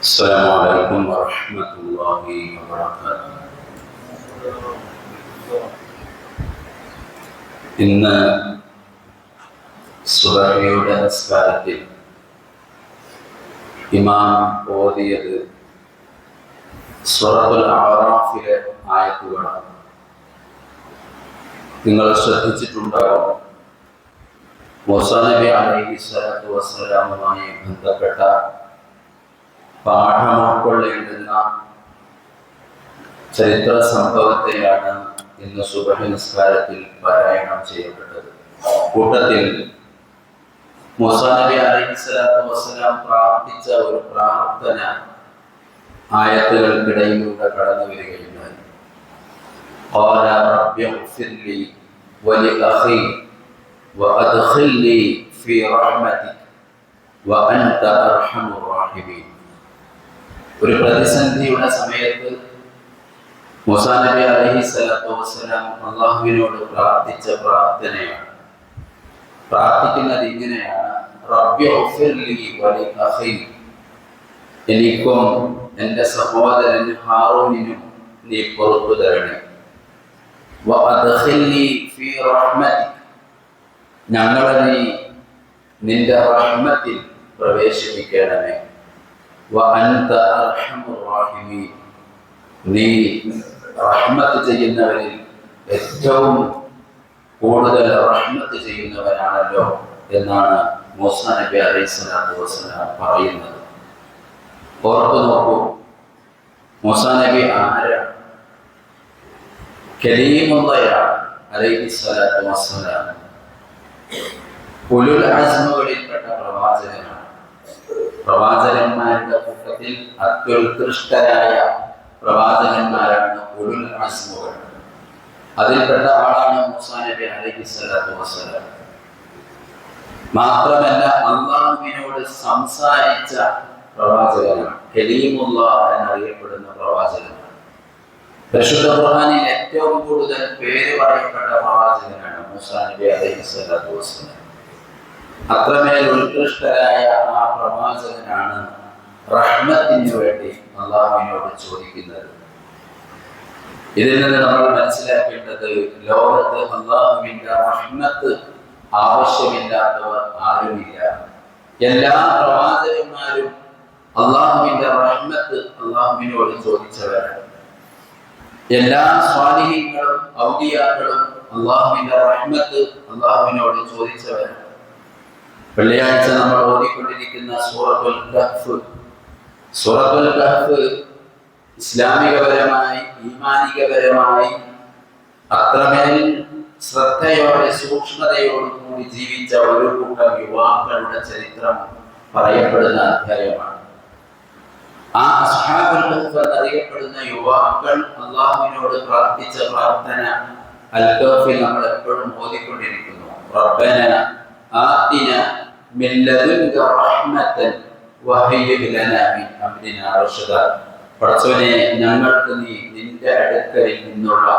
السلام عليكم ورحمة الله وبركاته. ഇന്ന് സുബഹിയുടെ നിസ്കാരത്തിൽ ഇമാം ഓതിയത് സൂറത്തുൽ അഅറാഫിലെ ആയത്തുകളാണ്. നിങ്ങൾ ശ്രദ്ധിച്ചിട്ടുണ്ടാകും, മൂസാ നബി അലൈഹിസ്സലാത്തു വസ്സലാമുമായി ബന്ധപ്പെട്ട പാഠം ഉൾക്കൊള്ളേണ്ടുന്ന ചരിത്ര സംഭവത്തെയാണ് ഇന്ന് സുബഹി നിസ്കാരത്തിൽ പാരായണം ചെയ്യപ്പെട്ടത്. കൂട്ടത്തിൽ മൂസാ നബി അലൈഹിസ്സലാത്തു വസ്സലാം പ്രാർത്ഥിച്ച ഒരു പ്രാർത്ഥന ആയത്തുകൾക്കിടയിലൂടെ കടന്നു വരികയുണ്ടായി. ഖാല റബ്ബി ഇഗ്ഫിർലി വലിഅഖി വഅദ്ഖിൽനി ഫീ റഹ്മതിക വഅൻത അർഹമുർ റഹീമീൻ. ഒരു പ്രതിസന്ധിയുടെ സമയത്ത് മൂസാ നബി അലൈഹിസ്സലാത്തു വസ്സലാം അല്ലാഹുവിനോട് പ്രാർത്ഥിച്ച പ്രാർത്ഥനയാണ്. പ്രാർത്ഥിക്കുന്നത് ഇങ്ങനെയാണ്: റബ്ബി ഇഗ്ഫിർലി വലിഅഖി, എനിക്കും എൻ്റെ സഹോദരൻ ഹാറൂനിനും നീ പുറത്തു തരണേ. വഅദ്ഖിൽനി ഫീ റഹ്മതിക, ഞങ്ങളെ നീ നിന്റെ റഹ്മത്തിൽ പ്രവേശിപ്പിക്കണമേ. വഅൻത അർഹമുർ റഹീമീൻ, നീ റഹ്മത്ത് ചെയ്യുന്നവരിൽ ഏറ്റവും കൂടുതൽ റഹ്മത്ത് ചെയ്യുന്നവനാണല്ലോ എന്നാണ് മൂസാ നബി അലൈഹിസ്സലാത്തു വസ്സലാം പറയുന്നത്. ഓർത്തു നോക്കൂ, മൂസാ നബി ആരാണ്? കലീമുള്ളയാണ് അലൈഹിസ്സലാത്തു വസ്സലാം. ഉലുൽ അസ്മുകളിൽപ്പെട്ട പ്രവാചകനാണ്. പ്രവാചകന്മാരുടെ കൂട്ടത്തിൽ അത്യുത്കൃഷ്ടരായ പ്രവാചകന്മാരാണ് ഉലുൽ അസ്മുകൾ. അതിൽപ്പെട്ട ആളാണ് മൂസാ നബി അലൈഹിസ്സലാത്തു വസ്സലാം. മാത്രമല്ല, അല്ലാഹുവിനോട് സംസാരിച്ച പ്രവാചകനാണ്, കലീമുല്ലാഹ് എന്നറിയപ്പെടുന്ന പ്രവാചകനാണ്. പരിശുദ്ധ ഖുർആനിൽ ഏറ്റവും കൂടുതൽ പേര് പറയപ്പെട്ട പ്രവാചകനാണ് മൂസാ നബി അലൈഹിസ്സലാത്തു വസ്സലാം. അത്രമേൽ ഉത്കൃഷ്ടരായ ആ പ്രവാചകനാണ് റഹ്മത്തിന് വേണ്ടി അല്ലാഹുവിനോട് ചോദിക്കുന്നത്. ഇതിൽ നിന്ന് നമ്മൾ മനസ്സിലാക്കേണ്ടത്, ലോകത്ത് അല്ലാഹുവിന്റെ റഹ്മത്ത് ആവശ്യമില്ലാത്തവർ ആരുമില്ല. എല്ലാ പ്രവാചകന്മാരും അല്ലാഹുവിന്റെ റഹ്മത്ത് അല്ലാഹുവിനോട് ചോദിച്ചവരാണ്. എല്ലാ സ്വാലിഹീങ്ങളും ഔലിയാക്കളും അല്ലാഹുവിന്റെ റഹ്മത്ത് അല്ലാഹുവിനോട് ചോദിച്ചവരാണ്. വെള്ളിയാഴ്ച നമ്മൾ ഓതിക്കൊണ്ടിരിക്കുന്ന സൂറത്തുൽ കഹ്ഫ്, സൂറത്തുൽ കഹ്ഫ് ഇസ്ലാമികപരമായി ഈമാനികപരമായി അത്രമേൽ ശ്രദ്ധയോടെ സൂക്ഷ്മതയോട് കൂടി ജീവിച്ച ഒരു കൂട്ടം യുവാക്കളുടെ ചരിത്രം പറയപ്പെടുന്ന അധ്യായമാണ്. ആ അസ്ഹാബുൽ കഹ്ഫ് എന്നറിയപ്പെടുന്ന യുവാക്കൾ അല്ലാഹുവിനോട് പ്രാർത്ഥിച്ച പ്രാർത്ഥന അൽ കഹ്ഫിൽ നമ്മൾ എപ്പോഴും ഓതിക്കൊണ്ടിരിക്കുന്നു. റബ്ബന ആതിന മിൻ ലദുൻക റഹ്മതൻ വഹയ്യിബ് ലനാ മിൻ അംരിനാ റശദാ. പടച്ചവനെ, ഞങ്ങൾക്ക് നീ നിന്റെ അടുക്കലിൽ നിന്നുള്ള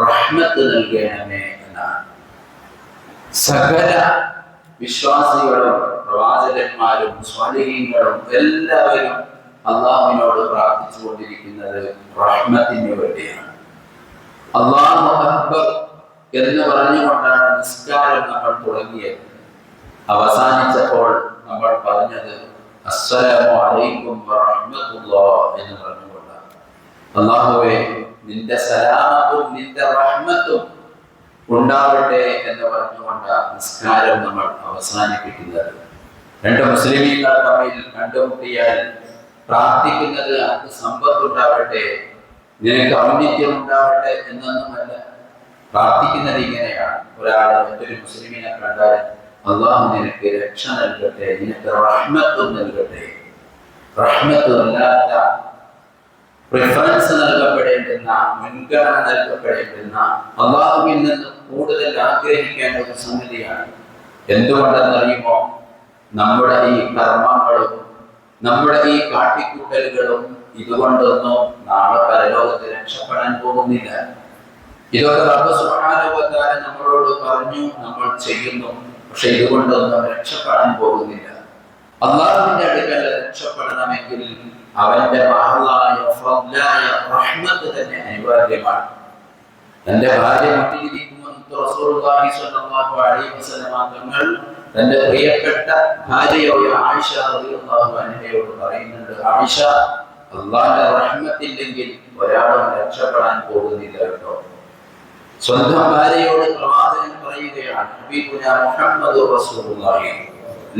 റഹ്മത്ത് നൽകണമേ എന്നാണ്. സകല വിശ്വാസികളും പ്രവാചകന്മാരും സ്വാലിഹീങ്ങളും എല്ലാവരും അല്ലാഹുവിനോട് പ്രാർത്ഥിച്ചുകൊണ്ടിരിക്കുന്നത് റഹ്മത്തിന് വേണ്ടിയാണ്. അല്ലാഹു അക്ബർ എന്ന് പറഞ്ഞുകൊണ്ടാണ് നിസ്കാരം നമ്മൾ തുടങ്ങിയത്. അവസാനിച്ചപ്പോൾ നമ്മൾ പറഞ്ഞത് അസ്സലാമു അലൈക്കും വറഹ്മത്തുള്ളാഹി എന്ന് പറഞ്ഞുകൊണ്ടാണ്. അല്ലാഹുവേ, നിന്റെ സലാമത്തും നിന്റെ റഹ്മത്തും ഉണ്ടാവട്ടെ എന്ന് പറഞ്ഞുകൊണ്ടാണ് നിസ്കാരം നമ്മൾ അവസാനിപ്പിക്കുന്നത്. രണ്ട് മുസ്ലിമീങ്ങൾ തമ്മിൽ കണ്ടുമുട്ടിയാൽ പ്രാർത്ഥിക്കുന്നത് അത് സമ്പത്തുണ്ടാവട്ടെ, നിനക്ക് ഔന്നിത്യം ഉണ്ടാവട്ടെ എന്നൊന്നുമല്ല. പ്രാർത്ഥിക്കുന്നത് ഇങ്ങനെയാണ്: ഒരാൾ മറ്റൊരു മുസ്ലിമിനെ കണ്ടാൽ അല്ലാഹു നിനക്ക് രക്ഷ നൽകട്ടെ, നിനക്ക് റഹ്മത്ത് നൽകട്ടെ. റഹ്മത്ത് അല്ലാത്ത പ്രിഫറൻസ് നൽകപ്പെടേണ്ടുന്ന, മുൻഗണന നൽകപ്പെടേണ്ടുന്ന, അല്ലാഹുവിൽ നിന്ന് കൂടുതൽ ആഗ്രഹിക്കേണ്ട ഒരു സംഗതിയാണ്. എന്തുകൊണ്ടെന്നറിയുമോ? നമ്മുടെ ഈ കർമ്മങ്ങളും നമ്മുടെ ഈ കാട്ടിക്കൂട്ടലുകളും ഇതുകൊണ്ടൊന്നും നാളെ പരലോകത്ത് രക്ഷപ്പെടാൻ പോകുന്നില്ല. ഇതൊക്കെ റബ്ബ് സുബ്ഹാനഹു വ തആല നമ്മളോട് പറഞ്ഞു, നമ്മൾ ചെയ്യുന്നു. പക്ഷെ ഇതുകൊണ്ടൊന്നും രക്ഷപ്പെടാൻ പോകുന്നില്ല. അള്ളാഹുവിന്റെ അടുക്കൽ രക്ഷപ്പെടണമെങ്കിൽ അവന്റെ മഹളായ ഫദ്ലായ റഹ്മത്ത് തന്നെ അനിവാര്യമാണ്. തന്റെ ഭാര്യ മട്ടിലിരിക്കുമ്പോൾ റസൂലുള്ളാഹി സ്വല്ലല്ലാഹു അലൈഹി വസല്ലം തങ്ങൾ തന്റെ പ്രിയപ്പെട്ട ഭാര്യയായ ആയിഷ റളിയല്ലാഹു അൻഹയോട് പറയുന്നുണ്ട്, ആയിഷ, അല്ലാഹുവിന്റെ റഹ്മത്തില്ലെങ്കിൽ ഒരാളും രക്ഷപ്പെടാൻ പോകുന്നില്ല കേട്ടോ. സ്വന്തം ഭാര്യയോട് പ്രവാചകൻ പറയുകയാണ്, ഹബീബുനാ മുഹമ്മദുർ റസൂലുള്ളാഹി,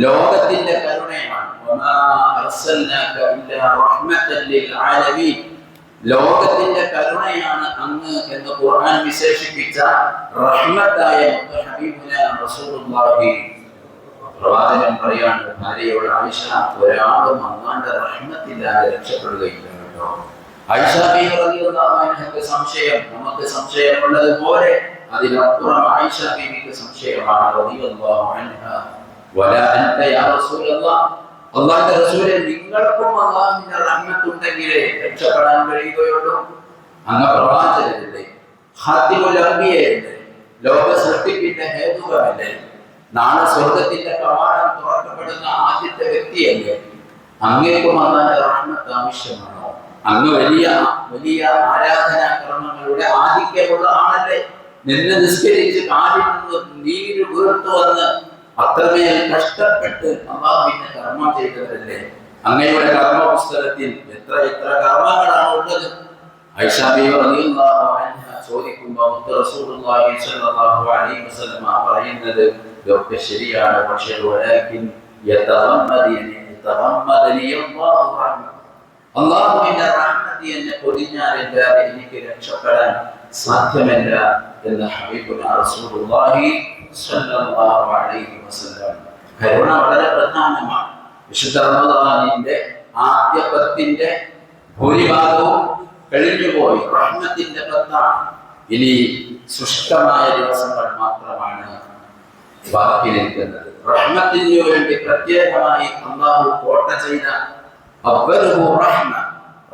ലോകത്തിന്റെ കരുണയാണ്, വമാ അർസൽനാക ഇല്ലാ റഹ്മത്തൻ ലിൽ ആലമീൻ, ലോകത്തിന്റെ കരുണയാണ് അങ്ങ് എന്ന് ഖുർആൻ വിശേഷിപ്പിച്ച റഹ്മത്തായ ഹബീബുനാ റസൂലുള്ളാഹി. പ്രവാചകൻ പറയാണ് ഭാര്യയോട്, ആയിഷ, ഒരാളും അല്ലാഹുവിന്റെ റഹ്മത്തില്ലാതെ രക്ഷപ്പെടുകയില്ല കേട്ടോ. ആയിഷ ബീവി റളിയല്ലാഹു അൻഹയ്ക്ക് സംശയം, നമുക്ക് സംശയമുള്ളത് പോലെ അതിനപ്പുറം ആയിഷ ബീവിക്ക് സംശയമാണ് റളിയല്ലാഹു അൻഹ. വലാ അൻത യാ റസൂലല്ലാഹ്, അല്ലാഹുവിന്റെ റസൂലേ, നിങ്ങൾക്കും അല്ലാഹുവിന്റെ റഹ്മത്ത് ഉണ്ടെങ്കിലേ രക്ഷപ്പെടാൻ കഴിയുകയുള്ളൂ. അങ്ങ് പ്രവാചകനല്ലേ, ഖാതിമുൽ അംബിയയല്ലേ, ലോക സൃഷ്ടിപ്പിന്റെ ഹേതുവല്ലേ, നാളെ സ്വർഗത്തിന്റെ കവാടം തുറക്കപ്പെടുന്ന ആദ്യത്തെ വ്യക്തിയല്ലേ, അങ്ങേക്കും അല്ലാഹുവിന്റെ റഹ്മത്ത് ആവശ്യമാണോ? അങ്ങ് വലിയ വലിയ ആരാധനാ കർമ്മങ്ങളുടെ ആധിക്യമുള്ള ആളല്ലേ, നിന്ന് നിസ്കരിച്ച് കാലിൽ നിന്ന് നീര് വീർത്തു വന്ന് അത്രമേൽ കഷ്ടപ്പെട്ട് അല്ലാഹുവിന്റെ കർമ്മം ചെയ്തവരല്ലേ, അങ്ങയുടെ കർമ്മ പുസ്തകത്തിൽ എത്ര എത്ര കർമ്മങ്ങളാണ് ഉള്ളത്. ആയിഷ ബീവി റളിയല്ലാഹു അൻഹ ചോദിക്കുമ്പോൾ റസൂലുള്ളാഹി സ്വല്ലല്ലാഹു അലൈഹി വസല്ലം പറയുന്നത് ഇതൊക്കെ ശരിയാണ്, പക്ഷേ വലാകിൻ യതഗമ്മദനി അല്ലാഹു റഹ്മ, അല്ലാഹുവിന്റെ റഹ്മത്ത് എന്നെ പൊതിഞ്ഞാലല്ലാതെ എനിക്ക് രക്ഷപ്പെടാൻ സാധ്യമല്ല എന്ന് ഹബീബുനാ റസൂലുള്ളാഹി സ്വല്ലല്ലാഹു അലൈഹി വസല്ലം. കരുണ വളരെ പ്രധാനമാണ്. വിശുദ്ധ റമദാനിന്റെ ആദ്യ 10 ഭൂരിഭാഗവും കഴിഞ്ഞുപോയി, റഹ്മത്തിന്റെ 10. ഇനി ശുഷ്കമായ ദിവസങ്ങൾ മാത്രമാണ് ബാക്കി നിൽക്കുന്നത്. റഹ്മത്തിന് വേണ്ടി പ്രത്യേകമായി അല്ലാഹു കോട്ട ചെയ്ത അവ്വലുഹു റഹ്മ,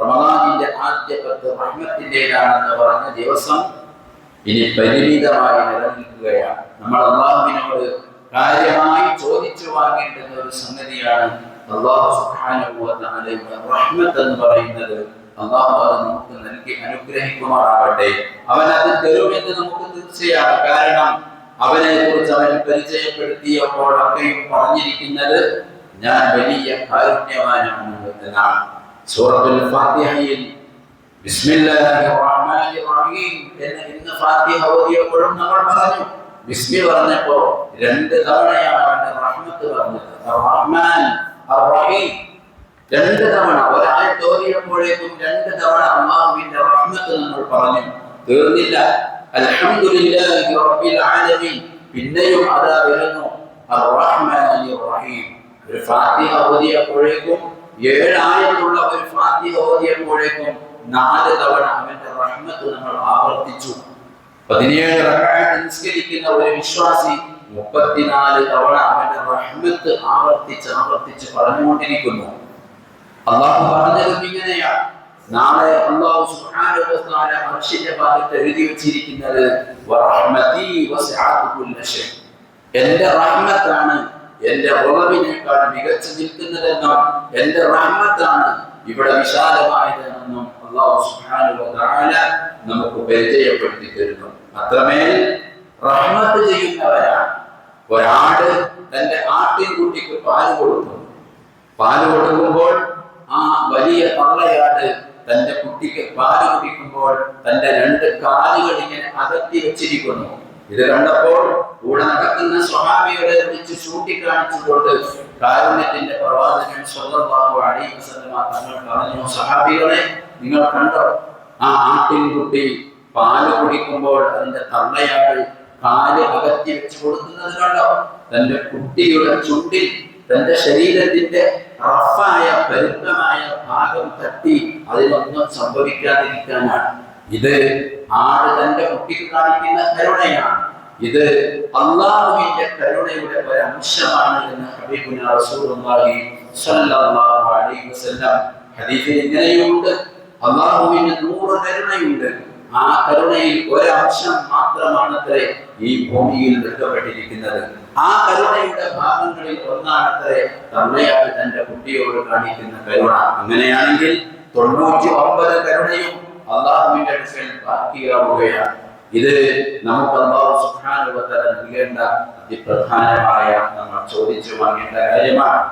റമദാനിന്റെ ആദ്യ 10 റഹ്മത്തിന്റേതാണെന്ന് പറഞ്ഞ ദിവസം ഇനി പരിമിതമായി നിലനിൽക്കുകയാണ്. നമ്മൾ അല്ലാഹുവിനോട് കാര്യമായി ചോദിച്ചു വാങ്ങേണ്ടുന്ന ഒരു സംഗതിയാണ് അല്ലാഹു സുബ്ഹാനഹു വ തആലയുടെ റഹ്മത്ത് എന്ന് പറയുന്നത്. അല്ലാഹു അത് നമുക്ക് നൽകി അനുഗ്രഹിക്കുമാറാകട്ടെ. അവൻ അത് തരുമെന്ന് നമുക്ക് തീർച്ചയാണ്. കാരണം അവനെ കുറിച്ച് അവൻ പരിചയപ്പെടുത്തിയപ്പോൾ ഒക്കെയും പറഞ്ഞിരിക്കുന്നത് ഞാൻ വലിയ കാരുണ്യവാനാണ് എന്നാണ്. സൂറത്തുൽ ഫാത്തിഹയിൽ ബിസ്മില്ലാഹിർ റഹ്മാനിർ റഹീം എന്ന് ഇന്ന് ഫാത്തിഹ ഓതിയപ്പോഴും നമ്മൾ പറഞ്ഞു, ബിസ്മി പറഞ്ഞപ്പോൾ 2 തവണയാണ് അവന്റെ റഹ്മത്ത് പറഞ്ഞത്. റഹ്മാൻ റഹീം 2 തവണ, ഒരായത്ത് ഓതിയപ്പോഴേക്കും 2 തവണ അല്ലാഹുവിന്റെ റഹ്മത്ത് നമ്മൾ പറഞ്ഞു. തീർന്നില്ല, അൽഹംദുലില്ലാഹി റബ്ബിൽ ആലമീൻ, പിന്നെയും അതാ വരുന്നു അർ-റഹ്മാനിർ റഹീം. ഒരു ഫാത്തിഹ ഓതിയപ്പോഴേക്കും 7 ആയത്തുള്ള ഒരു ഫാത്തിഹ ഓതിയപ്പോഴേക്കും 4 തവണ അവന്റെ റഹ്മത്ത് നമ്മൾ ആവർത്തിച്ചു. 17 റക്അത്ത് നിസ്കരിക്കുന്ന ഒരു വിശ്വാസി 34 തവണ അവന്റെ റഹ്മത്ത് ആവർത്തിച്ച് പറഞ്ഞുകൊണ്ടിരിക്കുന്നു. അല്ലാഹു പറഞ്ഞത് ഇങ്ങനെയാണ്, നാളെ അല്ലാഹു സുബ്ഹാനഹു വ തആല അർശിന്റെ ഭാഗത്ത് എഴുതി വെച്ചിരിക്കുന്നത് വറഹ്മതി വസിഅത് കുല്ല ഷൈ, എന്റെ റഹ്മത്താണ് എന്റെ ഉളവിനേക്കാൾ മികച്ചു നിൽക്കുന്നതെന്നും എന്റെ റഹ്മത്താണ് ഇവിടെ വിശാലമായതെന്നും അല്ലാഹു സുബ്ഹാനഹു വ തആല നമുക്ക് പരിചയപ്പെടുത്തി തരുന്നു. അത്രമേൽ റഹ്മത്ത് ചെയ്യുന്നവരാണ്. ഒരാട് തന്റെ ആട്ടിൻകുട്ടിക്ക് പാല് കൊടുക്കുമ്പോൾ ആ വലിയ തള്ളയാട് തന്റെ കുട്ടിക്ക് പാല് കുടിക്കുമ്പോൾ തന്റെ 2 കാലുകൾ ഇങ്ങനെ അകത്തി വെച്ചിരിക്കുന്നു. ഇത് കണ്ടപ്പോൾ കൂടെ നടക്കുന്ന സ്വഹാബികളെ വിളിച്ച് ചൂണ്ടിക്കാണിച്ചുകൊണ്ട് കാരുണ്യത്തിന്റെ പ്രവാചകൻ സ്വല്ലല്ലാഹു അലൈഹി വസല്ലം തങ്ങൾ പറഞ്ഞു, സ്വഹാബികളെ, നിങ്ങൾ കണ്ടോ, ആ ആട്ടിൻകുട്ടി പാല് കുടിക്കുമ്പോൾ അതിന്റെ തള്ളയാട് കാല് അകത്തി വെച്ച് കൊടുക്കുന്നത് കണ്ടോ? തന്റെ കുട്ടിയുടെ ചുണ്ടിൽ തന്റെ ശരീരത്തിന്റെ റഫായ പരുക്കമായ ഭാഗം തട്ടി അതിനൊന്നും സംഭവിക്കാതിരിക്കാനാണ്. ഇത് ആട് തന്റെ കുട്ടിക്ക് കാണിക്കുന്ന കരുണയാണ്. ഇത് അല്ലാഹുവിന്റെ കരുണയുടെ ഒരു അംശമാണ് എന്ന് ഹബീബുനാ റസൂലുള്ളാഹി സ്വല്ലല്ലാഹു അലൈഹി വസല്ലം ഹദീസിൽ ഇങ്ങനെയുണ്ട്, അല്ലാഹുവിന് 100 കരുണയുണ്ട്. ആ കരുണയിൽ ഒരു അംശം മാത്രമാണത്രേ ഈ ഭൂമിയിൽ വെക്കപ്പെട്ടിരിക്കുന്നത്. ആ കരുണയുടെ ഭാഗങ്ങളിൽ ഒന്നാണത്രേ തള്ളയാട് തന്റെ കുട്ടിയോട് കാണിക്കുന്ന കരുണ. അങ്ങനെയാണെങ്കിൽ 99 കരുണയും അള്ളാഹുവിന്റെ അടുക്കൽ ബാക്കിയാവുകയാണ്. ഇത് നമുക്ക് അല്ലാഹു സുബ്ഹാനഹു വ തആല നൽകേണ്ട അതിപ്രധാനമായ നമ്മൾ ചോദിച്ചു വാങ്ങേണ്ട കാര്യമാണ്.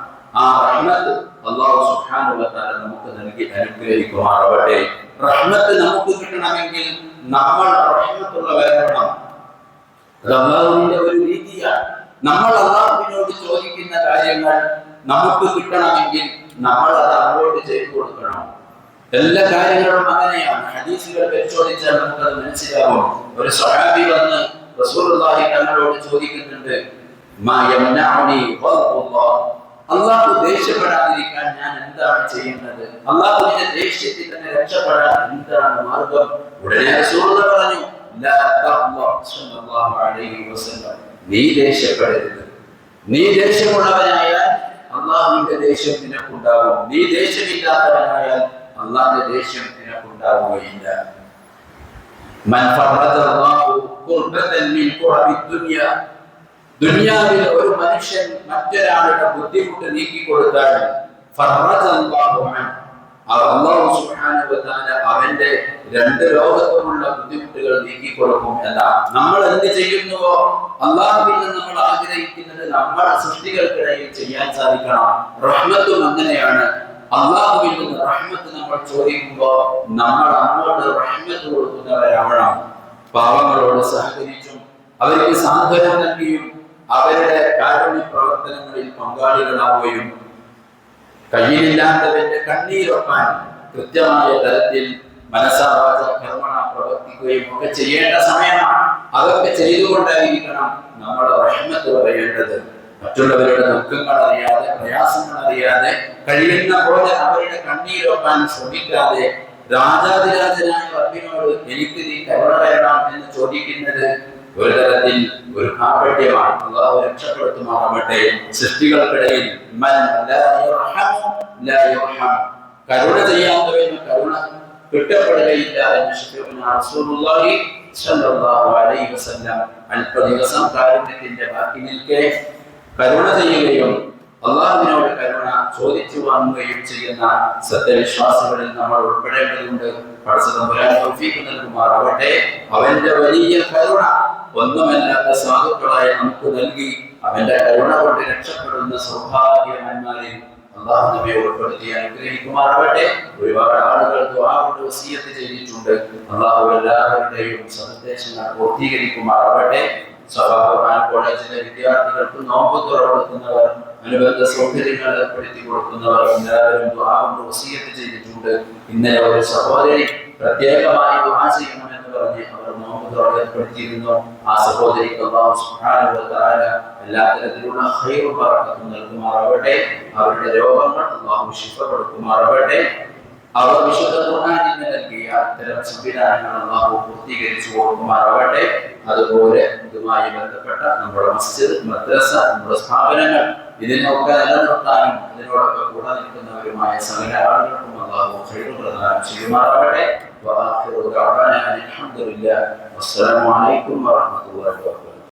ആ റഹ്മത്ത് അല്ലാഹു സുബ്ഹാനഹു വ തആല നമുക്ക് നൽകി അനുഗ്രഹിക്കുമാറാവട്ടെ. റഹ്മത്ത് നമുക്ക് കിട്ടണമെങ്കിൽ നമ്മൾ റഹ്മത്തുള്ളവരാകണം. അത് അല്ലാഹുവിന്റെ ഒരു രീതിയാണ്. നമ്മൾ അല്ലാഹുവിനോട് ചോദിക്കുന്ന കാര്യങ്ങൾ നമുക്ക് കിട്ടണമെങ്കിൽ നമ്മൾ അത് അങ്ങോട്ട് ചെയ്തു കൊടുക്കണം. എല്ലാ കാര്യങ്ങളും അങ്ങനെയാണ്. ഹദീസുകൾ പരിശോധിച്ചാൽ നമുക്കത് മനസ്സിലാവും. ഒരു സ്വഹാബി വന്ന് റസൂലുള്ളാഹി തങ്ങളോട് ചോദിക്കുന്നുണ്ട്, മാ യംനഉനി ഖൽഖുല്ലാഹ്, അല്ലാഹു ദേഷ്യപ്പെടാതിരിക്കാൻ ഞാൻ എന്താണ് ചെയ്യേണ്ടത്? അല്ലാഹുവിന്റെ ദേഷ്യത്തിൽ തന്നെ രക്ഷപ്പെടാൻ എന്താണ് മാർഗം? ഉടനെ റസൂലുള്ളാഹി പറഞ്ഞു, ലാ തഖ്ള സല്ലല്ലാഹു അലൈഹി വസല്ലം, നീ ദേഷ്യപ്പെടരുത്. നീ ദേഷ്യമുള്ളവനായാൽ അല്ലാഹുവിന്റെ ദേഷ്യം നിനക്കുണ്ടാകും. നീ ദേഷ്യമില്ലാത്തവനായാൽ അല്ലാഹുവിന്റെ ദേഷ്യം നിനക്കുണ്ടാവുകയില്ല. മൻ ഫറദല്ലാഹു ഖുർബതൻ മിൻ ഖുറബി ദുനിയ, ദുനിയാവിൽ ഒരു മനുഷ്യൻ മറ്റൊരാളുടെ ബുദ്ധിമുട്ട് നീക്കി കൊടുത്താൽ ഫറദല്ലാഹു അൻ, അല്ലാഹു സുബ്ഹാനഹു വ തആല അവന്റെ 2 ലോകത്തുമുള്ള ബുദ്ധിമുട്ടുകൾ നീക്കി കൊടുക്കും എന്നാണ്. നമ്മൾ എന്ത് ചെയ്യുന്നുവോ അല്ലാഹുവിൽ നിന്ന് നമ്മൾ ആഗ്രഹിക്കുന്നത് നമ്മുടെ സൃഷ്ടികൾക്കിടയിൽ ചെയ്യാൻ സാധിക്കണം. റഹ്മത്തും അങ്ങനെയാണ്. അല്ലാഹുവിൽ നിന്ന് റഹ്മത്ത് നമ്മൾ ചോദിക്കുമ്പോൾ നമ്മൾ അങ്ങോട്ട് റഹ്മത്ത് കൊടുക്കുന്നവരാവണം. പാവങ്ങളോട് സഹകരിച്ചും അവർക്ക് സാന്ത്വനം നൽകിയും അവരുടെ കാരുണ്യ പ്രവർത്തനങ്ങളിൽ പങ്കാളികളാവുകയും കയ്യിലില്ലാത്തവന്റെ കണ്ണീരൊപ്പാൻ കൃത്യമായ തരത്തിൽ മനസ്സാവാച കർമ്മണ പ്രവർത്തിക്കുകയും ഒക്കെ ചെയ്യേണ്ട സമയമാണ്. അതൊക്കെ ചെയ്തുകൊണ്ടായിരിക്കണം നമ്മൾ റഹ്മത്ത് പറയേണ്ടത്. മറ്റുള്ളവരുടെ ദുഃഖങ്ങൾ അറിയാതെ, പ്രയാസങ്ങൾ അറിയാതെ, കഴിയുന്ന പോലെ അവരുടെ കണ്ണീരൊപ്പാൻ ശ്രമിക്കാതെ രാജാതിരാജനായ റബ്ബിനോട് എനിക്ക് നീ കരുണ തരണം എന്ന് ചോദിക്കുന്നത് ഒരു തരത്തിൽ ഒരു കാപട്യമാണ്. അല്ലാഹു രക്ഷപ്പെടുത്തുമാറാവട്ടെ. സൃഷ്ടികൾക്കിടയിൽ മൻ ലാ യർഹമു ലാ യർഹം, കരുണ ചെയ്യാത്തവന് കരുണ കിട്ടപ്പെടുകയില്ല എന്ന് റസൂലുള്ളാഹി സ്വല്ലല്ലാഹു അലൈഹി വസല്ലം അല്പ ദിവസം കാരുണ്യത്തിന്റെ ബാക്കി നിൽക്കെ കരുണ ചെയ്യുകയും അള്ളാഹുവിനോട് കരുണ ചോദിച്ചു വാങ്ങുകയും ചെയ്യുന്ന സത്യവിശ്വാസികളിൽ നമ്മൾ ഉൾപ്പെടേണ്ടതുണ്ട്. തൗഫീഖ് നൽകുമാറാവട്ടെ. അവന്റെ വലിയ കരുണ ഒന്നുമല്ലാത്ത സാധുക്കളായ നമുക്ക് നൽകി അവന്റെ കരുണ കൊണ്ട് രക്ഷപ്പെടുന്ന സൗഭാഗ്യവാന്മാരിൽ അല്ലാഹു നമ്മെ ഉൾപ്പെടുത്തി അനുഗ്രഹിക്കുമാറാവട്ടെ. ഒരുപാട് ആളുകൾ ദുആ കൊണ്ട് വസിയത്ത് ചെയ്തിട്ടുണ്ട്. അല്ലാഹു എല്ലാവരുടെയും സന്ദേശങ്ങൾ പൂർത്തീകരിക്കുമാറാവട്ടെ. സഭാ കോളേജിലെ വിദ്യാർത്ഥികൾക്ക് നോമ്പ് തുറപ്പെടുത്തുന്നവർ, അനുബന്ധ സൗകര്യങ്ങൾ ഏർപ്പെടുത്തി കൊടുക്കുന്നവർ എല്ലാവരും ദുആ കൊണ്ട് വസിയത്ത് ചെയ്തിട്ടുണ്ട്. ഇന്നലെ ഒരു സഹോദരി പ്രത്യേകമായി ദുആ ചെയ്യണമെന്ന് പറഞ്ഞ് അവർ നോമ്പ് തുറ ഏർപ്പെടുത്തിയിരുന്നു. ആ സഹോദരിക്ക് അല്ലാഹു സുബ്ഹാനഹു വ തആല എല്ലാ തരത്തിലുള്ള ഖൈറും ബറക്കത്തും നൽകുമാറാവട്ടെ. അവരുടെ രോഗങ്ങൾ അല്ലാഹു ശിഫ കൊടുക്കുമാറാവട്ടെ. അവർ വിശുദ്ധ ഖുർആനിൽ നൽകിയ അത്തരം സംവിധാനങ്ങൾ അല്ലാഹു പൂർത്തീകരിച്ചു കൊടുക്കുമാറാവട്ടെ. അതുപോലെ ഇതുമായി ബന്ധപ്പെട്ട നമ്മുടെ മസ്ജിദ്, മദ്രസ, നമ്മുടെ സ്ഥാപനങ്ങൾ ഇതിനൊക്കെ നിലനിർത്താനും ഇതിനോടൊക്കെ കൂടെ നിൽക്കുന്നവരുമായ സകല ആളുകൾക്കും അല്ലാഹു ഖൈർ പ്രദാനം ചെയ്യുമാറാവട്ടെ. വആഖിറു ദഅവാനാ അൽഹംദുലില്ലാഹി വസ്സലാമു അലൈക്കും വറഹ്മത്തുള്ളാഹി വബറകാതുഹു.